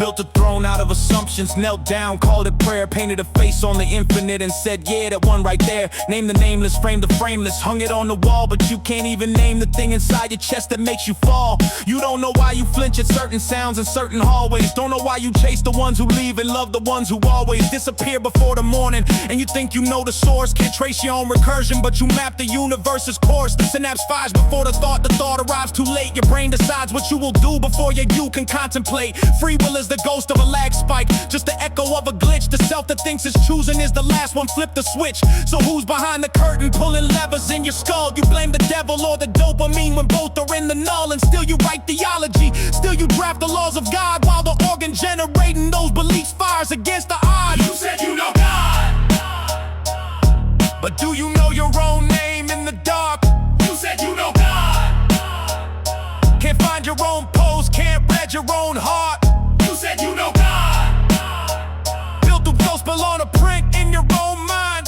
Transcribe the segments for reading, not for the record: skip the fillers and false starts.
Built a throne out of assumptions, knelt down, called it prayer, painted a face on the infinite and said, yeah, that one right there. Named the nameless, framed the frameless, hung it on the wall, but you can't even name the thing inside your chest that makes you fall. You don't know why you flinch at certain sounds in certain hallways. Don't know why you chase the ones who leave and love the ones who always disappear before the morning. And you think you know the source, can't trace your own recursion, but you map the universe's course. The synapse fires before the thought arrives too late. Your brain decides what you will do before you can contemplate. Free will is the ghost of a lag spike, just the echo of a glitch. The self that thinks it's choosing is the last one, flip the switch. So who's behind the curtain pulling levers in your skull? You blame the devil or the dopamine when both are in the null. And still you write theology, still you draft the laws of God, while the organ generating those beliefs fires against the odds. You said you know God, but do you know your own name in the dark? you said you know God, Can't find your own pose, can't read your own heart. you said you know God, Built through gospel on a print in your own mind.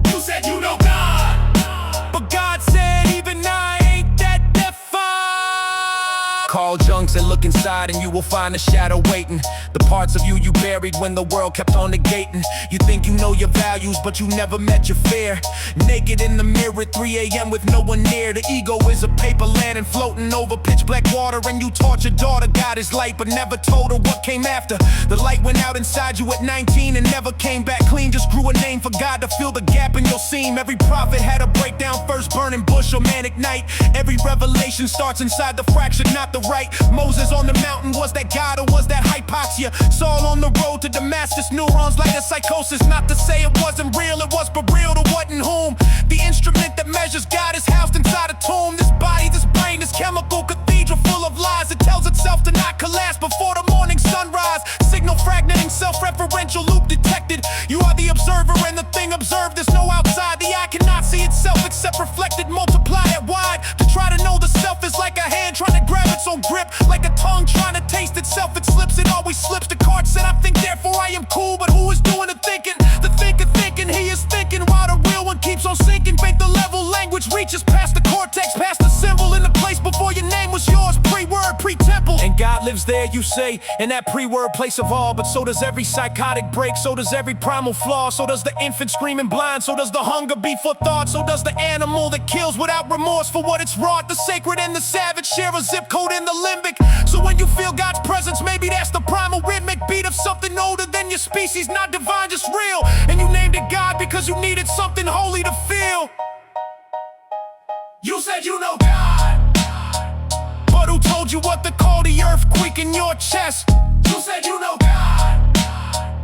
you said you know God, But God said even I ain't that defined. Carl Jung said look inside and you will find a shadow waiting. The parts of you you buried when the world kept on negating. You think you know your values but you never met your fear. Naked in the mirror at 3 a.m. with no one near. The ego is a paper lantern floating over pitch black water. And you taught your daughter God is light but never told her what came after. The light went out inside you at 19 and never came back clean. Just grew a name for God to fill the gap in your seam. Every prophet had a breakdown first, burning bush or manic night. Every revelation starts inside the fraction, not the right. Moses on the mountain, was that God or was that hypoxia? Saul on the road to Damascus, neurons like a psychosis. Not to say it wasn't real, it was for real to what and whom. The instrument that measures God is housed inside a tomb. This body, this brain, this chemical cathedral full of lies. It tells itself to not collapse before the morning sunrise. Signal fragmenting, self-referential loop detected. You are the observer and the thing observed. There's no outside, the eye cannot see itself except reflected. Multiply it wide. To try to know the self is like a hand trying to grab its own grip. Like a tongue trying to taste itself, it slips, it always slips. The card said I think therefore I am cool, but who is doing the thinking? The thinker thinking, he is thinking while the real one keeps on sinking. Fake the level, language reaches past the cortex, past the symbol in the place before your name was yours. Pre-word, pre-temple. And God lives there, you say, in that pre-word place of all. But so does every psychotic break, so does every primal flaw. So does the infant screaming blind, so does the hunger before thought. So does the animal that kills without remorse for what it's wrought. The sacred and the savage share a zip code in the limbic. So when you feel God's presence, maybe that's the primal rhythmic beat of something older than your species, not divine, just real. And you named it God because you needed something holy to feel. you said you know God, But who told you what to call the earthquake in your chest? you said you know God,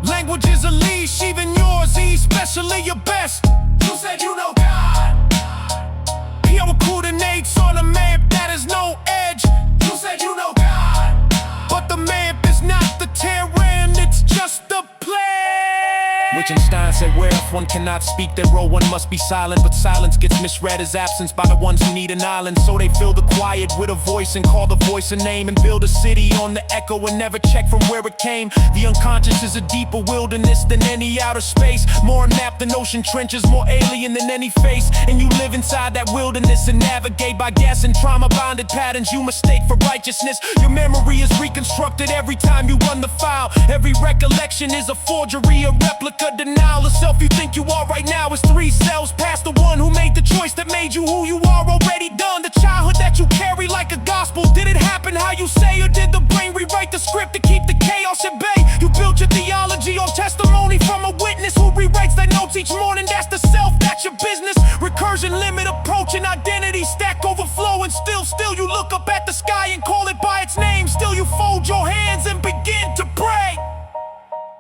Language is a leash, even yours, especially your best. you said you know God, Pure coordinates on a map that has no edge. you said you know God, But the map is not the terrain, it's just the plan. Wittgenstein said where if one cannot speak their role, one must be silent. But silence gets misread as absence by the ones who need an island. So they fill the quiet with a voice and call the voice a name. And build a city on the echo and never check from where it came. The unconscious is a deeper wilderness than any outer space. More mapped than ocean trenches, more alien than any face. And you live inside that wilderness and navigate by guessing trauma-bonded patterns you mistake for righteousness. Your memory is reconstructed every time you run the file. Every recollection is a forgery, a replica, denial of self. You think you are right now is 3 cells past the one who made the choice that made you who you are already done. The childhood that you carry like a gospel, did it happen how you say, or did the brain rewrite the script to keep the chaos at bay? You built your theology on testimony from a witness who rewrites their notes each morning. That's the self, that's your business. Recursion, limit, approaching identity, stack overflowing. Still you look up at the sky and call it by its name. Still you fold your hands and begin to pray.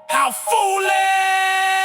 How foolish!